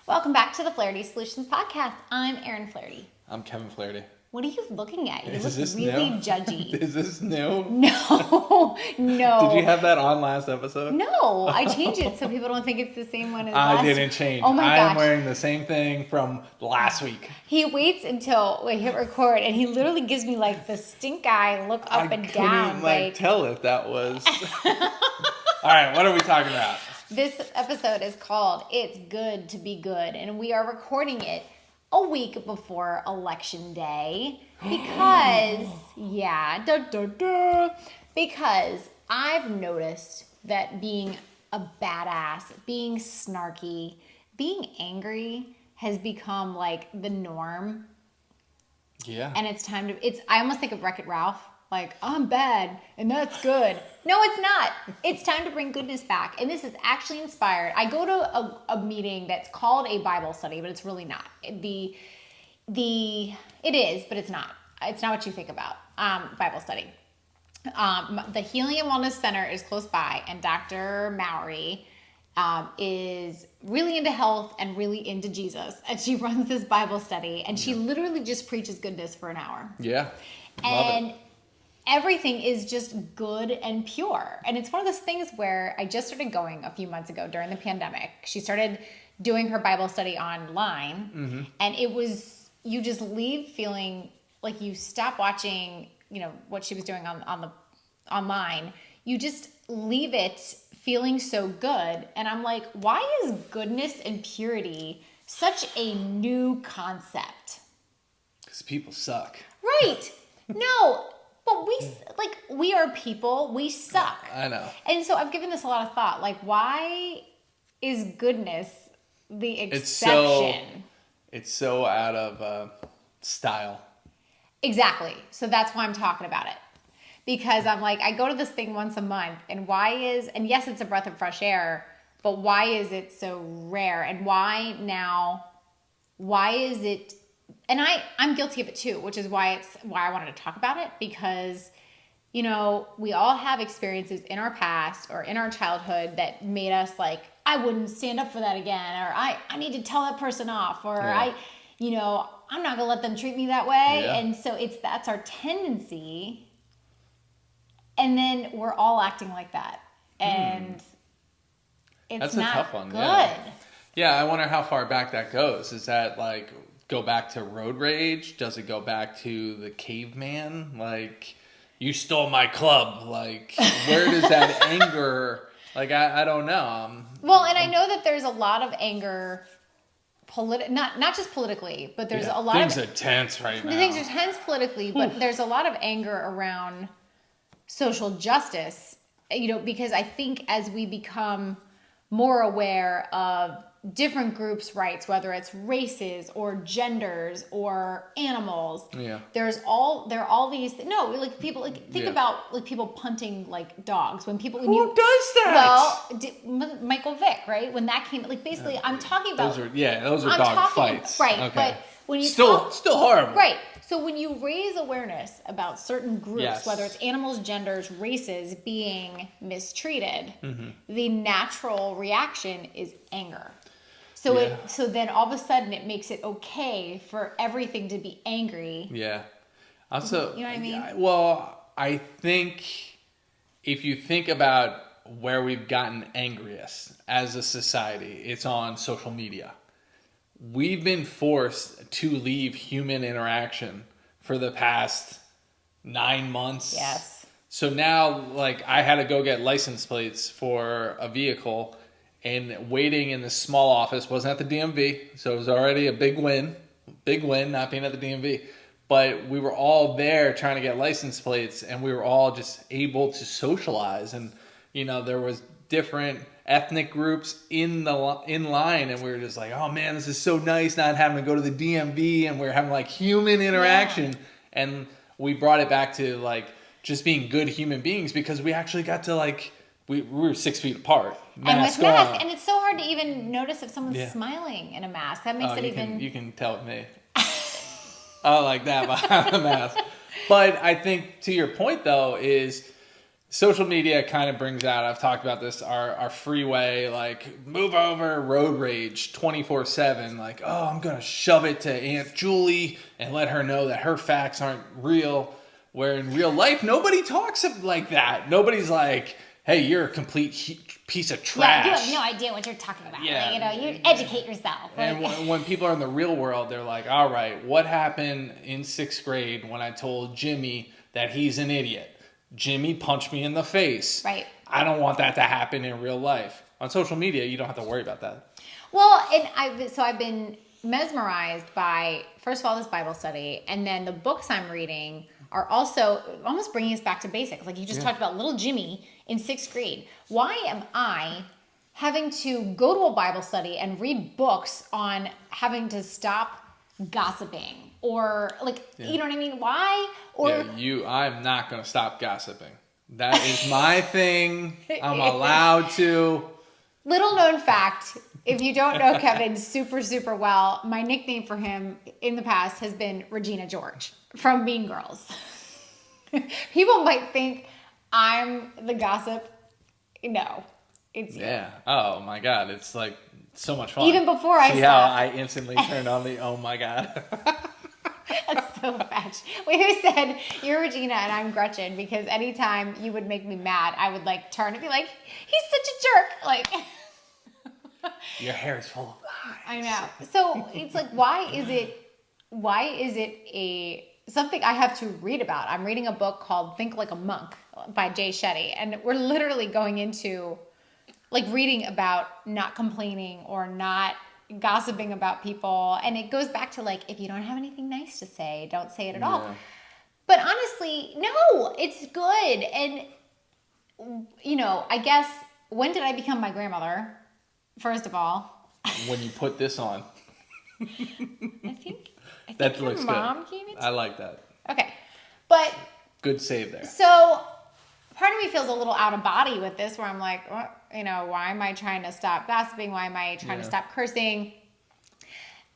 Welcome back to the Flaherty Solutions Podcast. I'm Erin Flaherty. I'm Kevin Flaherty. What are you looking at? You Is look this really new? judgy. Is this new? No. Did you have that on last episode? No, I changed it so people don't think it's the same one as I last. didn't change. Oh my I gosh. am wearing the same thing from last week. He waits until we hit record and he literally gives me like the stink eye look up and down. I couldn't tell if that was... All right, what are we talking about? This episode is called It's Good to Be Good, and we are recording it a week before Election Day because, because I've noticed that being a badass, being snarky, being angry has become like the norm. Yeah. And it's time to, I almost think of Wreck-It Ralph. Like, I'm bad, and that's good. No, it's not. It's time to bring goodness back. And this is actually inspired. I go to a meeting that's called a Bible study, but it's really not. It is, but it's not. It's not what you think about Bible study. The Healing and Wellness Center is close by, and Dr. Mowry is really into health and really into Jesus. And she runs this Bible study, and she literally just preaches goodness for an hour. Yeah. Love it. Everything is just good and pure. And it's one of those things where I just started going a few months ago during the pandemic. She started doing her Bible study online. And it was, you just leave feeling like you stop watching, what she was doing on the online. You just leave it feeling so good. And I'm like, why is goodness and purity such a new concept? Because people suck. Right. No. But we are people. We suck. I know. And so I've given this a lot of thought. Like, why is goodness the exception? It's so out of style. Exactly. So that's why I'm talking about it. Because I'm like, I go to this thing once a month, and and yes, it's a breath of fresh air, but why is it so rare? And why is it... And I'm guilty of it too, which is why I wanted to talk about it, because, we all have experiences in our past or in our childhood that made us like, I wouldn't stand up for that again, or I need to tell that person off, or I'm not gonna let them treat me that way. Yeah. And so that's our tendency. And then we're all acting like that. And it's That's not a tough one. good. Yeah, I wonder how far back that goes. Is that like go back to road rage? Does it go back to the caveman? Like, you stole my club. Like, where does that anger? Like, I don't know. And I know that there's a lot of anger, not just politically, but there's a lot things of are tense right now. things are tense politically, but there's a lot of anger around social justice. Because I think as we become more aware of different groups' rights, whether it's races or genders or animals. Yeah. There are all these people think about like people punting like dogs when Who does that? Well, Michael Vick, right? When that came, like basically, I'm talking about those are dog fights, right? Okay. But when you still horrible, right? So when you raise awareness about certain groups, Yes. whether it's animals, genders, races being mistreated, the natural reaction is anger. So then all of a sudden it makes it okay for everything to be angry. Yeah. Also, you know what I mean? Well, I think if you think about where we've gotten angriest as a society, it's on social media. We've been forced to leave human interaction for the past 9 months. Yes. So now, like, I had to go get license plates for a vehicle, and waiting in the small office, wasn't at the DMV, so it was already a big win not being at the DMV. But we were all there trying to get license plates, and we were all just able to socialize. And, there was different ethnic groups in line, and we were just like, oh man, this is so nice not having to go to the DMV, and we were having like human interaction. Yeah. And we brought it back to like just being good human beings, because we actually got to like, we were 6 feet apart. And with masks. And it's so hard to even notice if someone's smiling in a mask. That makes You can tell with me. I like that behind the mask. But I think to your point though is social media kind of brings out, I've talked about this, our freeway, like, move over, road rage 24/7. Like, oh, I'm going to shove it to Aunt Julie and let her know that her facts aren't real. Where in real life, nobody talks like that. Nobody's like, hey, you're a complete piece of trash. Yeah, you have no idea what you're talking about. Yeah. Like, you educate yourself. And when people are in the real world, they're like, all right, what happened in 6th grade when I told Jimmy that he's an idiot? Jimmy punched me in the face. Right. I don't want that to happen in real life. On social media, you don't have to worry about that. Well, and I've been mesmerized by, first of all, this Bible study, and then the books I'm reading are also almost bringing us back to basics. Like you just talked about little Jimmy in 6th grade. Why am I having to go to a Bible study and read books on having to stop gossiping or you know what I mean? Why? Or I'm not going to stop gossiping. That is my thing. I'm allowed to. Little known fact, if you don't know Kevin super, super well, my nickname for him in the past has been Regina George from Mean Girls. People might think I'm the gossip. No, it's Yeah. Oh my God. It's like so much fun. Even before I See stopped. how I instantly turned on the oh my God. That's so fetch. We who said you're Regina and I'm Gretchen because anytime you would make me mad, I would like turn and be like, he's such a jerk. Like Your hair is full of lies. I know. So it's like, why is it something I have to read about? I'm reading a book called Think Like a Monk by Jay Shetty, and we're literally going into like reading about not complaining or not gossiping about people. And it goes back to like, if you don't have anything nice to say, don't say it at all. But honestly, no, it's good. And, you know, I guess, when did I become my grandmother? First of all. When you put this on. I think That your looks mom good. gave it to I like that. Okay. But Good save there. so part of me feels a little out of body with this where I'm like, what, you know, why am I trying to stop gossiping? Why am I trying to stop cursing?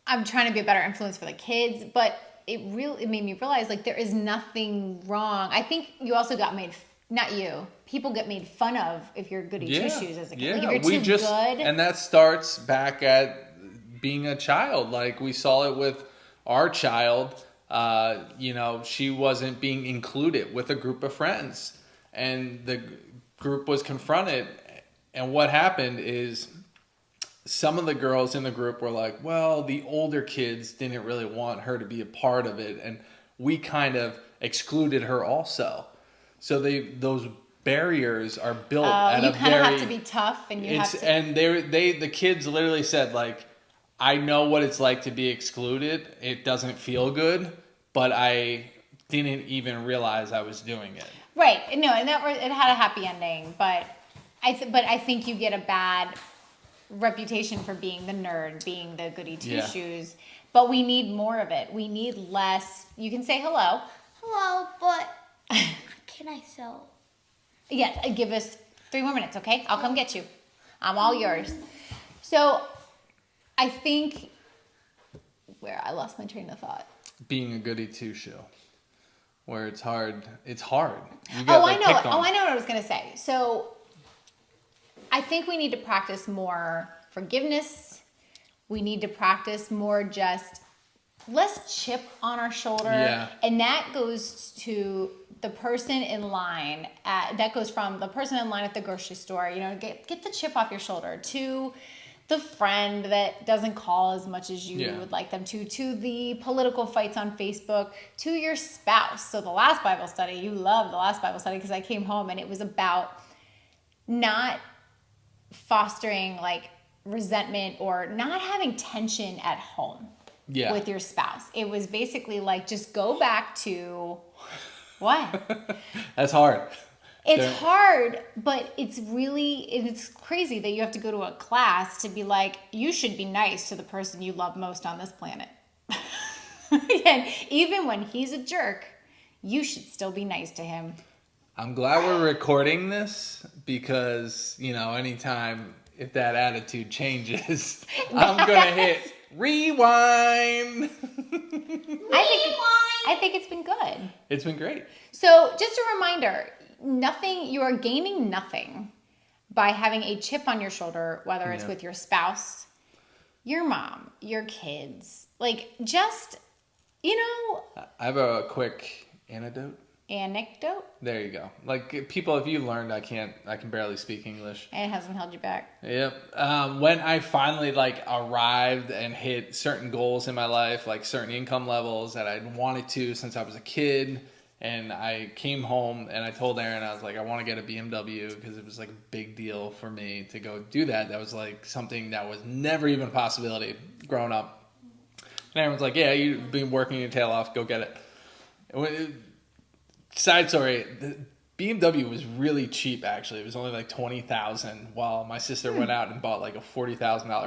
I'm trying to be a better influence for the kids, but it made me realize like there is nothing wrong. I think you also got made, not you, people get made fun of if you're goody two shoes as a kid. Yeah, like if you're too good. And that starts back at being a child. Like we saw it with our child. You know, she wasn't being included with a group of friends. And the group was confronted. And what happened is some of the girls in the group were like, well, the older kids didn't really want her to be a part of it. And we kind of excluded her also. So those barriers are built at you a kind of very... have to be tough and you have to... And the kids literally said, like, I know what it's like to be excluded. It doesn't feel good, but I didn't even realize I was doing it. Right. No, and it had a happy ending, but I think you get a bad reputation for being the nerd, being the goody two-shoes, but we need more of it. We need less. You can say hello. Hello, but can I sew? Yeah, give us 3 more minutes, okay? I'll come get you. I'm all yours. So I think I lost my train of thought. Being a goody two-shoe. Where it's hard. It's hard. I know what I was going to say. So I think we need to practice more forgiveness. We need to practice more just less chip on our shoulder. Yeah. And that goes to the person in line. That goes from the person in line at the grocery store, you know, get the chip off your shoulder, to the friend that doesn't call as much as you would like them to the political fights on Facebook, to your spouse. So the last Bible study, you loved the last Bible study because I came home and it was about not fostering like resentment or not having tension at home with your spouse. It was basically like, just go back to what? That's hard. It's hard, but it's crazy that you have to go to a class to be like, you should be nice to the person you love most on this planet. And even when he's a jerk, you should still be nice to him. I'm glad we're recording this because, you know, anytime if that attitude changes, I'm going to hit rewind. I think it's been good. It's been great. So just a reminder, nothing, you are gaining nothing by having a chip on your shoulder, whether it's Yeah. with your spouse, your mom, your kids. Like, just, I have a quick anecdote. anecdote. There you go. Like, people, if you learned, I can barely speak English. And it hasn't held you back. Yep. When I finally arrived and hit certain goals in my life, like certain income levels that I'd wanted to since I was a kid, and I came home and I told Aaron, I was like, I want to get a BMW because it was like a big deal for me to go do that. That was like something that was never even a possibility growing up. And Aaron was like, yeah, you've been working your tail off, go get it. Side story, the BMW was really cheap, actually. It was only like $20,000, while my sister went out and bought like a $40,000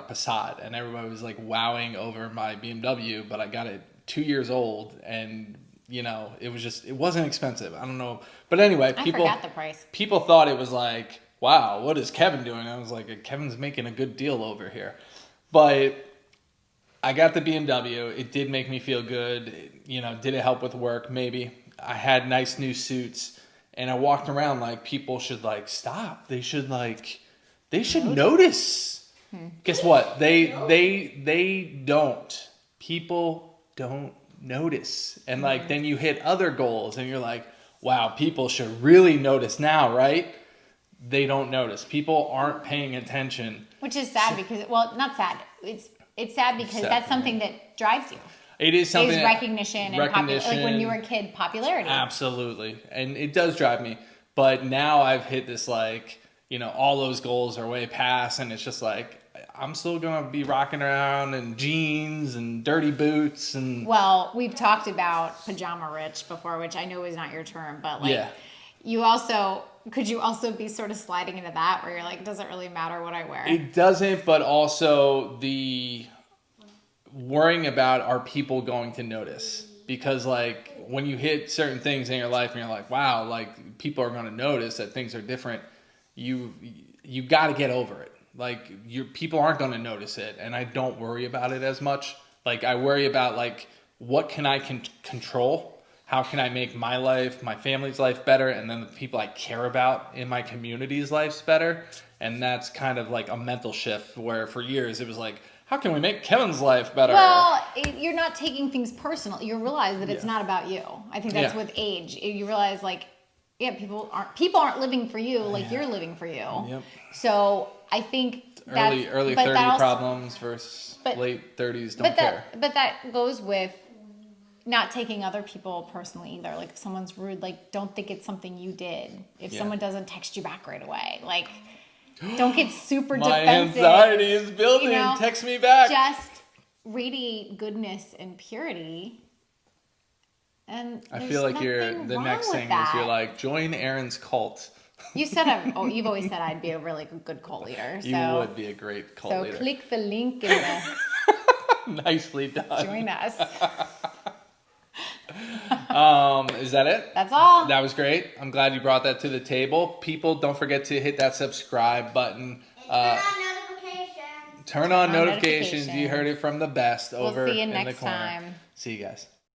Passat, and everybody was like wowing over my BMW, but I got it 2 years old, and it wasn't expensive. I don't know. But anyway, I forgot the price. people thought it was like, wow, what is Kevin doing? I was like, Kevin's making a good deal over here. But I got the BMW. It did make me feel good. Did it help with work? Maybe. I had nice new suits, and I walked around like people should like stop. They should notice. Guess what? They don't. People don't notice. And then you hit other goals and you're like, wow, people should really notice now, right? They don't notice. People aren't paying attention. Which is sad because, well, not sad. It's sad because that's something that drives you. It is something. Is recognition and popularity. Like when you were a kid, popularity. Absolutely. And it does drive me. But now I've hit this all those goals are way past, and it's just like, I'm still going to be rocking around in jeans and dirty boots and... Well, we've talked about pajama rich before, which I know is not your term, but Yeah. could you also be sort of sliding into that where you're like, it doesn't really matter what I wear? It doesn't, but also the worrying about, are people going to notice? Because when you hit certain things in your life and you're like, wow, people are going to notice that things are different, you got to get over it. People aren't going to notice it, and I don't worry about it as much. I worry about what can I control? How can I make my life, my family's life better, and then the people I care about in my community's lives better? And that's kind of a mental shift where for years it was like, how can we make Kevin's life better? Well, you're not taking things personal. You realize that it's not about you. I think that's with age. You realize people aren't living for you you're living for you. Yep. So I think early 30 problems versus late 30s don't care. But that goes with not taking other people personally either. If someone's rude, don't think it's something you did. If someone doesn't text you back right away, don't get super My defensive. anxiety is building. Text me back. Just radiate goodness and purity. And I feel like the next thing is you're join Aaron's cult. You said you've always said I'd be a really good cult leader. So, you would be a great cult leader. So click the link in the Nicely done. join us. Is that it? That's all. That was great. I'm glad you brought that to the table. People, don't forget to hit that subscribe button. Turn on notifications. Turn on notifications. You heard it from the best over We'll see you in the next corner. time. See you guys.